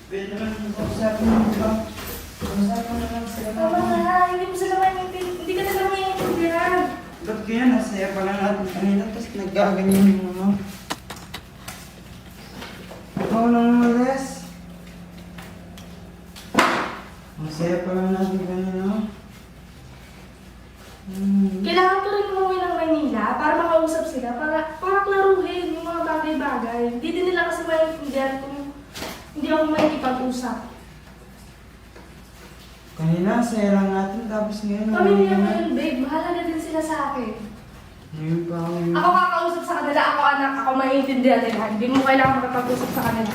Pwede naman mag-usapin mo, di ba? Mag-usapin mo naman sila na. Tama na, hindi mo sila maintindihan. Hindi ka nila maintindihan. Ba't kaya nasaya pa lang natin kanina, tapos nagkaganyan yung ano? Ikaw lang umalis. Masaya pa lang natin kanina. Kailangan ko rin umuwi ng Manila para makausap sila, para klaruhin yung mga bagay-bagay. Hindi din nila kasi maintindihan kung hindi ako makikipag-usap. Kanina, saya lang natin, tapos ngayon... Pamilya ko yun, babe. Mahalaga din sila sa akin. Ngayon pa ako yun. Ako kakausap sa kanila, ako anak, ako maiintindihan nila. Hindi mo kailangan makapag-usap sa kanila.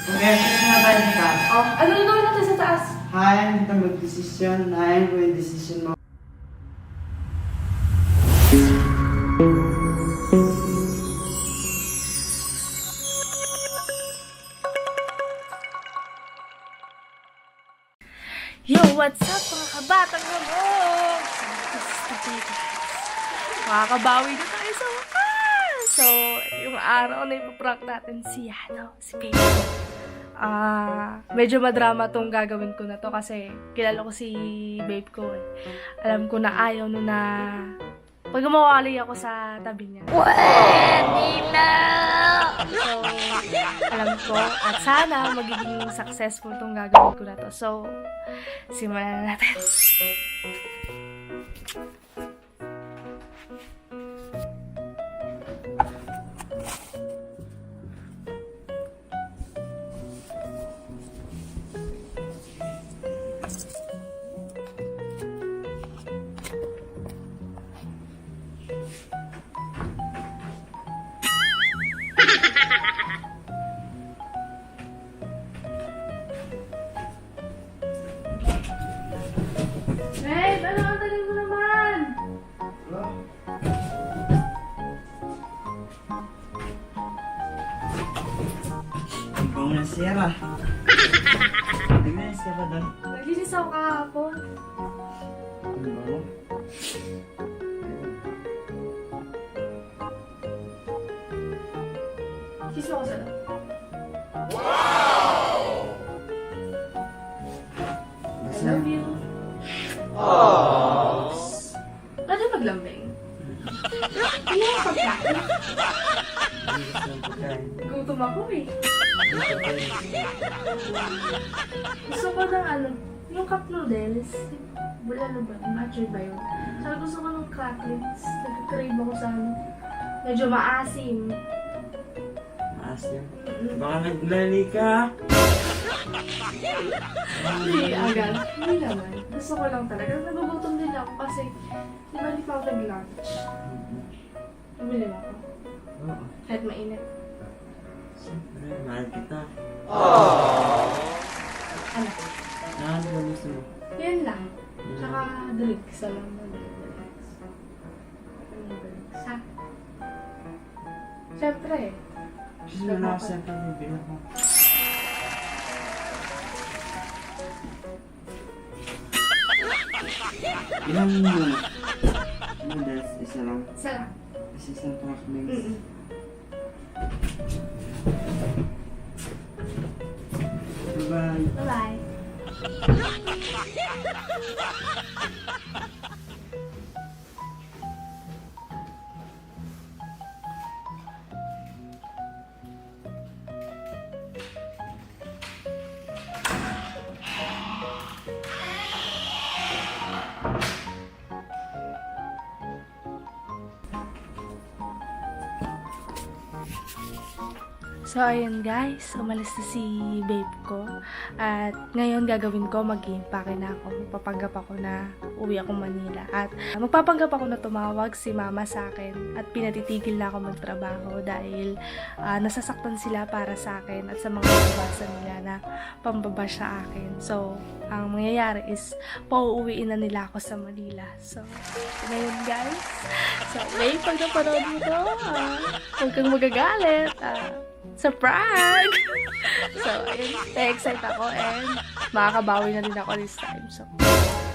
Okay, sige na tayo sa taas. Oh, ano na gawin natin sa taas? Hayaan kita mag-desisyon. Hayaan ko yung desisyon mo. Yo, what's up mga kabatang nabog? Makakabawi na tayo sa wakas! So, yung araw na ipaprank natin si Baby. Medyo madrama tong gagawin ko na to kasi kilala ko si babe ko eh. Alam ko na ayaw no na pag mawali ako sa tabi niya. Nila! So, alam ko at sana magiging successful tong gagawin ko na to. So, simulan na natin. Babe, ano ang tagal mo naman? Ikaw na sira. Tingnan yung sira doon. Naglinis ako kahapon. Ano ba mo? Kiss mo ko sa loob. I love you. Pwede maglambing? Hindi ako pagkain. Gutom ako eh. Gusto ko ng ano, yung cup noodles. Bulalo ba? Matcha ba yun? Sabi gusto ko ng cracklings. Nagka-crave ako sa ano. Medyo maasim. Asim. Baka naglali ka. Hindi, agad. Hindi naman. Gusto ko lang talaga. Nagugutom din ako kasi di ba hindi pa ako nag-lunch? Bumili mo ako. Oo. Kahit mainit. Siyempre, mahal kita. Ano? Ano ba gusto mo? Yan lang. Tsaka drinks. Alam mo drinks. Drinks, ha? Siyempre. Gusto mo na ako siyempre bibilang mo. Ilang mo na? Noodles, isa lang. Isa lang. Kasi isang cracklings. Bye-bye. Bye-bye. So, ayun guys, umalis na si babe ko. At ngayon gagawin ko, mag-i-impake na ako. Magpapanggap ako na uwi akong Manila. At magpapanggap ako na tumawag si mama sa akin. At pinatitigil na ako magtrabaho dahil nasasaktan sila para sa akin at sa mga nabasa nila na pambaba sa akin. So, ang mangyayari is pauuwiin na nila ako sa Manila. So, ngayon guys. So, babe, pag napanood mo to, huwag kang magagalit. Sa prank! So, ayun, na-excite ako and makakabawi na din ako this time. So,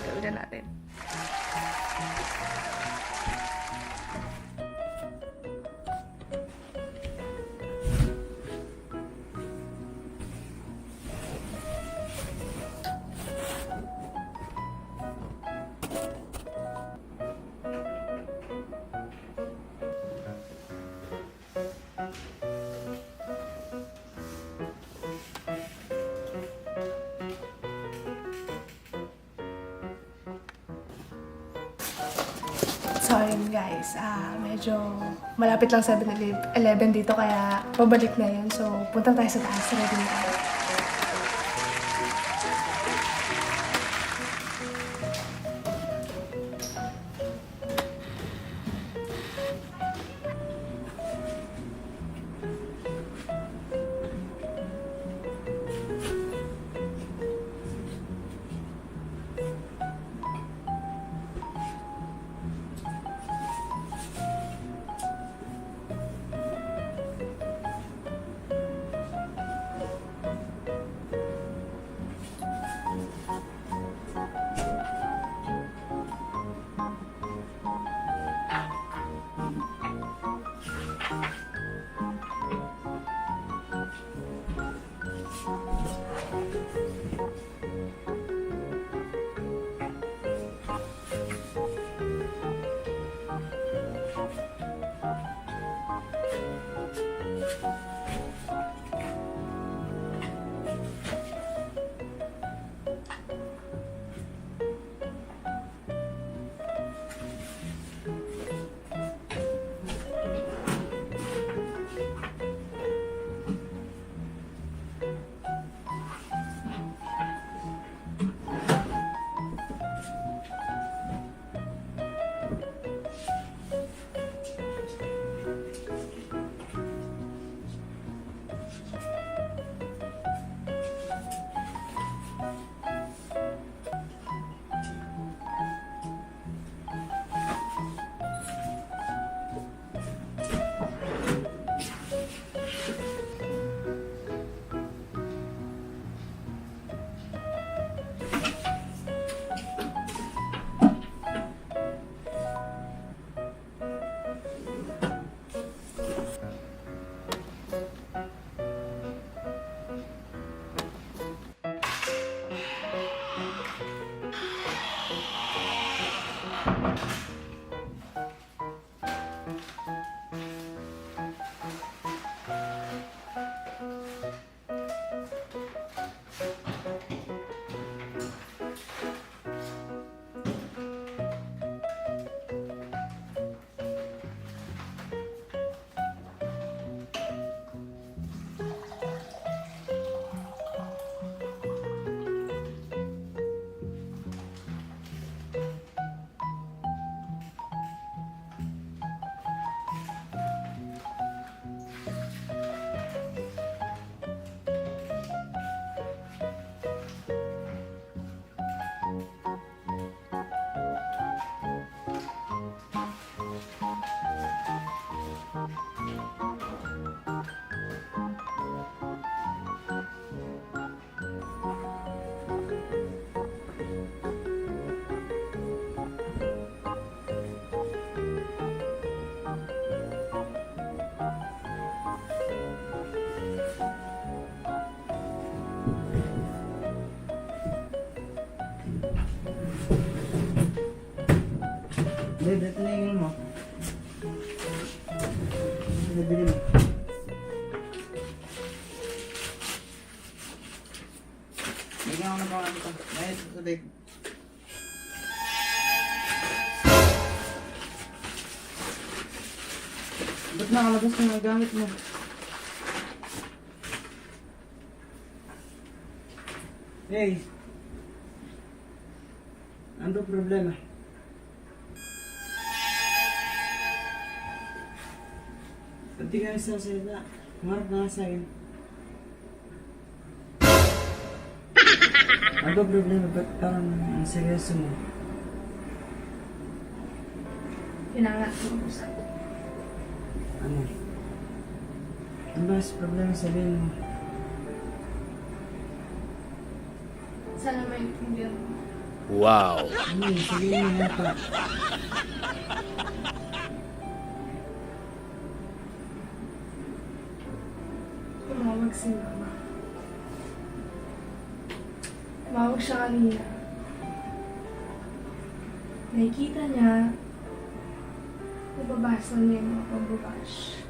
gawin na natin. yun guys, medyo malapit lang 7-Eleven dito kaya pabalik na yun. So punta tayo sa taas, ready na tayo. Babe, ito na yung mo. Nabili mo. Bigyan ako na pa ito. Ayun, sa babe. Ba't nakalabas na mga gamit mo? Hey! Ano problema? Ba't di ka nagsasalita? Marap na nga sa'yo. Ano ba problema? Ba't parang ang seryoso mo? Kailangan ko sa Ano? Ano ba sa problema sabihin mo? sana maintindihan mo. Wow. Sabihin mo nga pa. Tumawag si mama. Tumawag siya kanina. Nakikita niya, nababasa niya yung mga pambabash.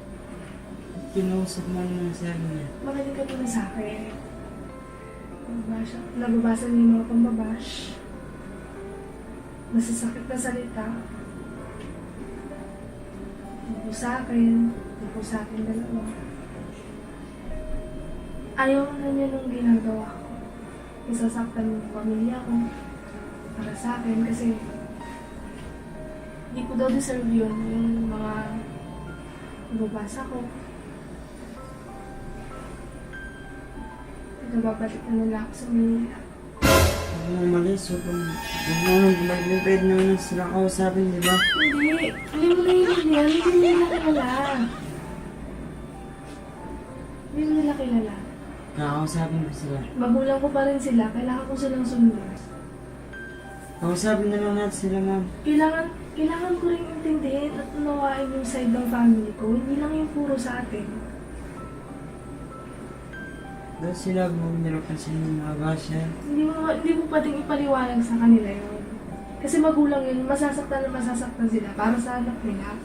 Kinausap mo naman sa akin niya. Makinig ka muna sa akin. Nababasa niya yung mga pambabash. Masasakit na salita. po sa akin, hindi po sa akin dalawa. Ayaw na niya nung ginagawa ko. Isasaktan yung pamilya ko para sa akin kasi hindi ko daw deserve yun, yung mga nababasa ko. Nababalik na nila ako sa Manila. Huwag mo umalis. Huwag mo maglipid naman sila kausapin, di ba? Hindi mo naiintindihan, hindi nila kilala. Hindi mo nila kilala. Kakausapin mo sila. Magulang ko pa rin sila, kailangan ko silang sundan. Kausapin na lang natin sila, ma'am. Kailangan ko rin intindihin at unawain yung side ng family ko, hindi lang yung puro sa atin. Doon sila bumilok kasi ng mga basya. Hindi mo pwedeng ipaliwanag sa kanila yun. Kasi magulang yun, masasaktan na masasaktan sila para sa anak nila.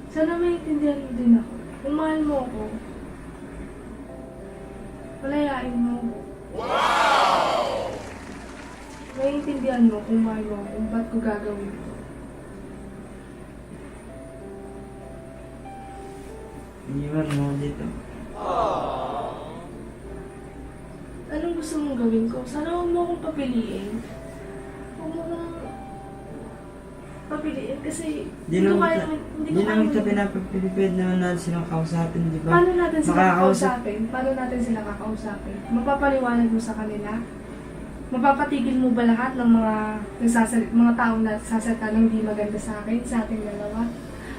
Sana maintindihan mo din ako. Kung mahal mo ako, palayain mo. Wow! Maintindihan mo kung mahal mo ako, kung ba't ko gagawin ito. Iniwan mo dito. Anong gusto mong gawin ko? Sana huwag mo akong papiliin. Huwag mo akong papiliin kasi Di naman kita pinapapilipid naman natin silang kausapin, di ba? Paano natin sila Makakausap. kakausapin? Paano natin sila kakausapin? Mapapaliwanag mo sa kanila? Mapapatigil mo ba lahat ng mga taong nagsasalita ng di maganda sa akin, sa ating dalawa?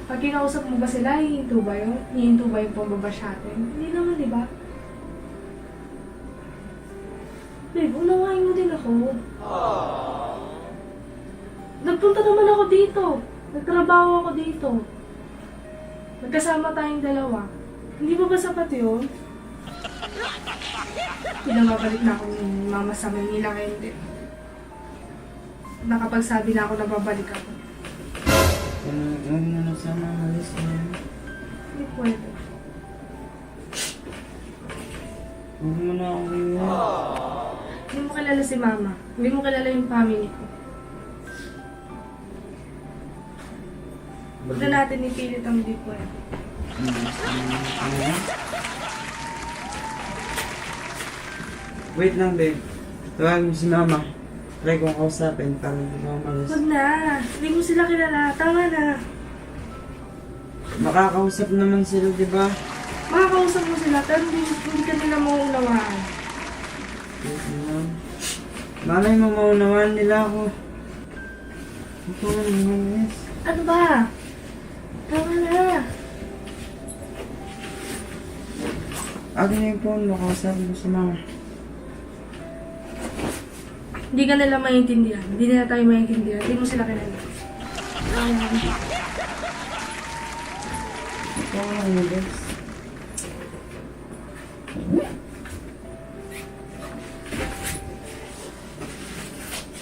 Pag kinausap mo ba sila, hihinto ba yun? Hihinto ba yung pambabash natin? Hindi naman, di ba? Babe, unawain mo din ako. Nagpunta naman ako dito. Nagtrabaho ako dito. Nagkasama tayong dalawa. Hindi ba sapat yun? Pinamabalik na ako ni mama sa Manila kaya hindi. Nakapagsabi na ako na babalik ako. Huwag mo na sana umalis na yun. Hindi pwede. Huwag mo na akong iwan. Hindi mo kilala si mama. Hindi mo kilala yung family ko. Huwag na natin ipilit ang hindi pwede. Wait lang, babe. Tawagin mo si mama. Try kong kausapin para hindi ka umalis. Huwag na. Hindi mo sila kilala. Tama na. Makakausap naman sila, di ba? Makakausap mo sila pero hindi ka nila mauunawaan. Wait lang. Malay mo maunawaan nila ako. Ito nga umalis. Ano ba? Tama na. Akin na yung phone mo. Kausapin mo si mama. Hindi ka nila maintindihan. Hindi nila tayo maintindihan. Hindi mo sila kilala. Ito nga umalis.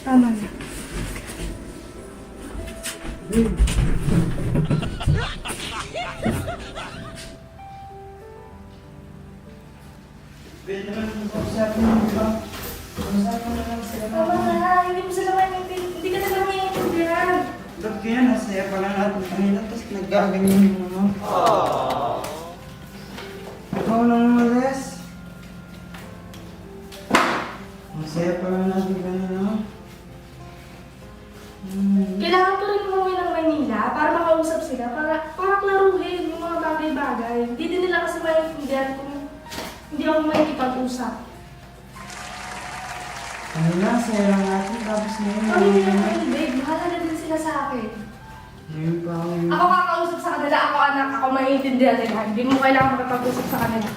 Tama na. Babe. Babe naman yung kausapin mo, di ba? Kausapin mo na lang sila. Tama na. Hindi mo sila maintindihan. Hindi ka nila maintindihan. Ba't kaya nasaya pa lang natin kanina tapos nagkaganyan yung mga. Ikaw lang umalis. Masaya pa lang natin kanina. Kailangan ko rin umuwi ng Manila para makausap sila, para klaruhin yung mga bagay-bagay. Hindi din nila kasi maintindihan kung hindi ako makikipag-usap. Kanina, saya lang natin tapos ngayon. Kami nila maintindihan, bahala na din sila sa akin. Ngayon pa ako yun. Ako kakausap sa kanila, ako anak, ako maintindihan nila. Hindi mo kailangan makipag-usap sa kanila.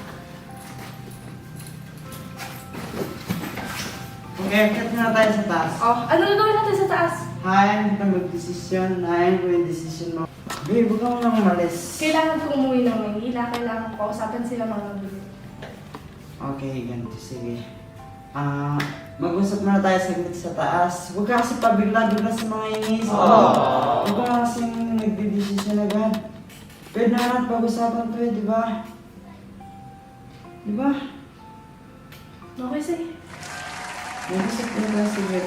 Okay, cut na tayo sa taas. Oh, ano na gawin natin sa taas? Hayan kita mag-desisyon. Hayan ko yung desisyon mo. Babe, huwag kang nang umalis. Kailangan ko umuwi ng Manila, kailangan ko kausapin sila mga magulo. Okay, ganito. Sige. Mag-usap muna tayo saglit sa taas. Huwag ka kasi pabigla-bigla sa mga inis. Huwag ka kasi nagdidesisyon agad. Pwede na natin pag-usapan to di ba? Di ba? Okay, sige. Mag-usap muna tayo saglit.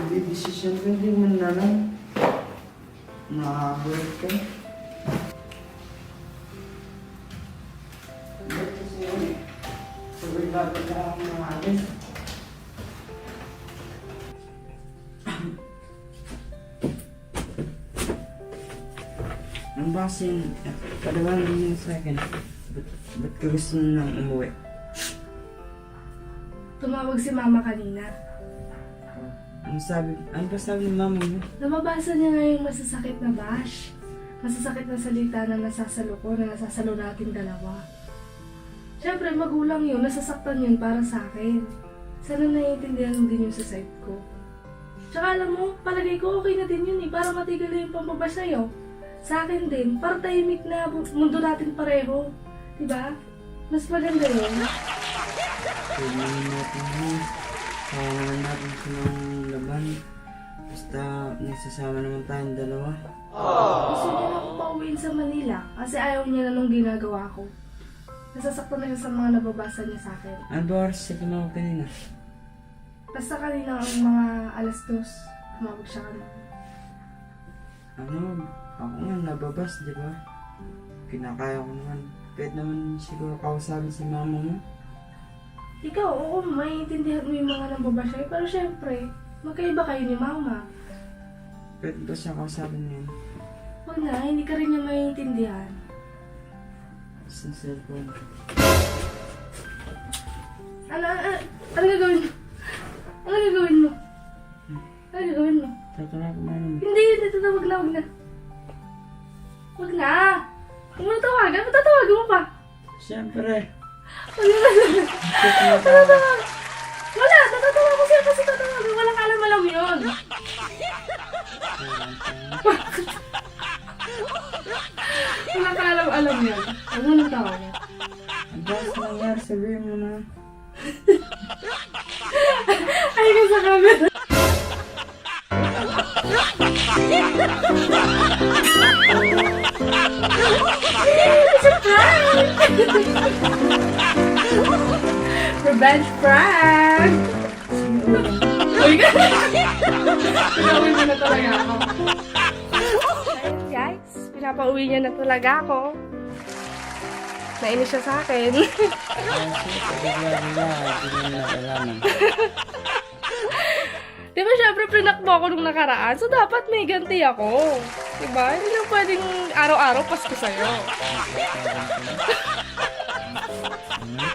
nagdidesisyon ko, hindi mo na lang. Nakabulit ka. Ba't kasi sabay-labag na akong maalis? Ang basin, padawalan niyo sa akin. Ba't ka gusto nang umuwi? Tumawag si mama kanina. Ano ba sabi ni mama mo? Nababasa niya nga yung masasakit na bash. Masasakit na salita na nasasalo ko, na nasasalo natin dalawa. Siyempre, magulang yun, nasasaktan yun para sa akin. Sana naiintindihan mo din yung sa side ko. Tsaka alam mo, palagay ko okay na din yun eh, para matigil na yung pambabash sa'yo. Sa akin din, para tahimik na mundo natin pareho. Diba? Mas maganda yun. Pwede naman natin yun. Kaya naman natin silang laban. Basta nagsasama naman tayong dalawa. Gusto niya na ako pauwiin sa Manila kasi ayaw niya na nung ginagawa ko. Nasasaktan na siya sa mga nababasa niya sa akin. Ano ba oras sa tumawag kanina? Basta kanina ang mga alas 2, tumawag siya kanina. Ano? Ako nga nababas, di ba? Kinakaya ko naman. Pwede naman siguro kausapin si mama mo. Ikaw, oo, maiintindihan mo yung mga nababasa pero syempre, magkaiba kayo ni mama. Pwede ba siya kausapin ngayon? Huwag na, hindi ka rin niya maiintindihan. Sa cellphone. Ano gagawin mo? Ano gagawin mo? Ano gagawin mo? Tatala ko mama mo. Hindi, wag na. Wag na! Huwag mo natawagan, matatawagan mo pa. Siyempre. Tatawag. Wala, tatatawa ko siya kasi tatawagan. Walang alam yun. Walang alam yun. Huwag mo nang tawagan. Ang boss nangyari, sabihin mo na. Ay, ka sa camera. It's a prank! Revenge prank! Uy, pinauwi mo na talaga ako. Ayun guys, pinapauwi niya na talaga ako. Nainis siya sa akin. Di ba syempre prinakbo ako nung nakaraan, so dapat may ganti ako. Diba? Hindi lang pwedeng araw-araw pasko sa'yo.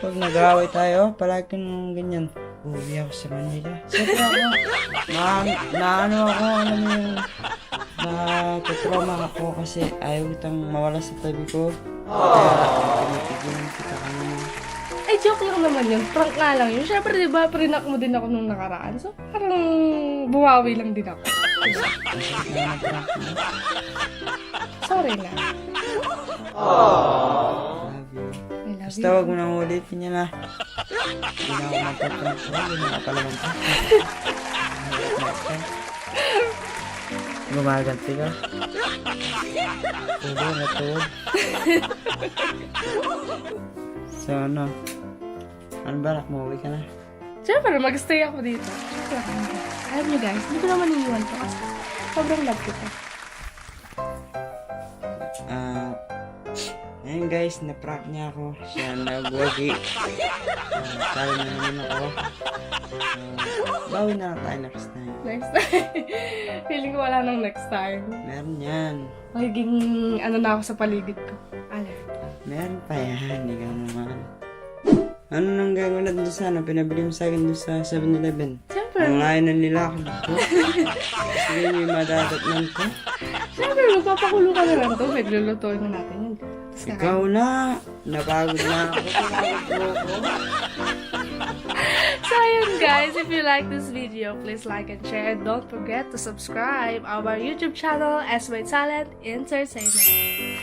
Pag nag-away tayo, palagi nung ganyan. Uwi ako sa Manila. Siyempre ako, ano ako, alam mo yung natatrauma ako kasi ayaw kitang mawala sa tabi ko. Kaya tinitigilan kita kanina. Ay, joke lang naman yun. Prank nga lang yun. Syempre, di ba, prinak mo din ako nung nakaraan. So, parang bumawi lang din ako. Sorry na. Love you. I love Basta you. wag mo nang ulitin yan ah. Hindi na ako magpaprank ko. Hindi na kapalaman ko. Gumaganti ka. Tulo, natuwag. So ano? Ano ba? Nakumuwi ka na? Siyempre, mag-stay ako dito. Alam niyo guys, hindi ko naman iniwan to kasi sobrang love ko to. Ayun guys, na-prank niya ako. Siya nagwagi. Talo na naman ako. Bawi na lang tayo next time. Next time. Feeling ko wala nang next time. Meron yan. Magiging ano na ako sa paligid ko. Alert. Meron pa yan. Hindi ka naman. Ano nang gagawin natin doon sa ano? Pinabili mo sa akin doon sa 7-Eleven. Siyempre. Ang layo ng nilakad ko. Sige yung madadatnan ko. Siyempre, magpapakulo ka na lang to. Maglulutuin na natin yun. Tapos Ikaw na. Napagod na ako. Napagod ko. So ayun guys, if you like this video, please like and share. And don't forget to subscribe our YouTube channel, SY Talent Entertainment.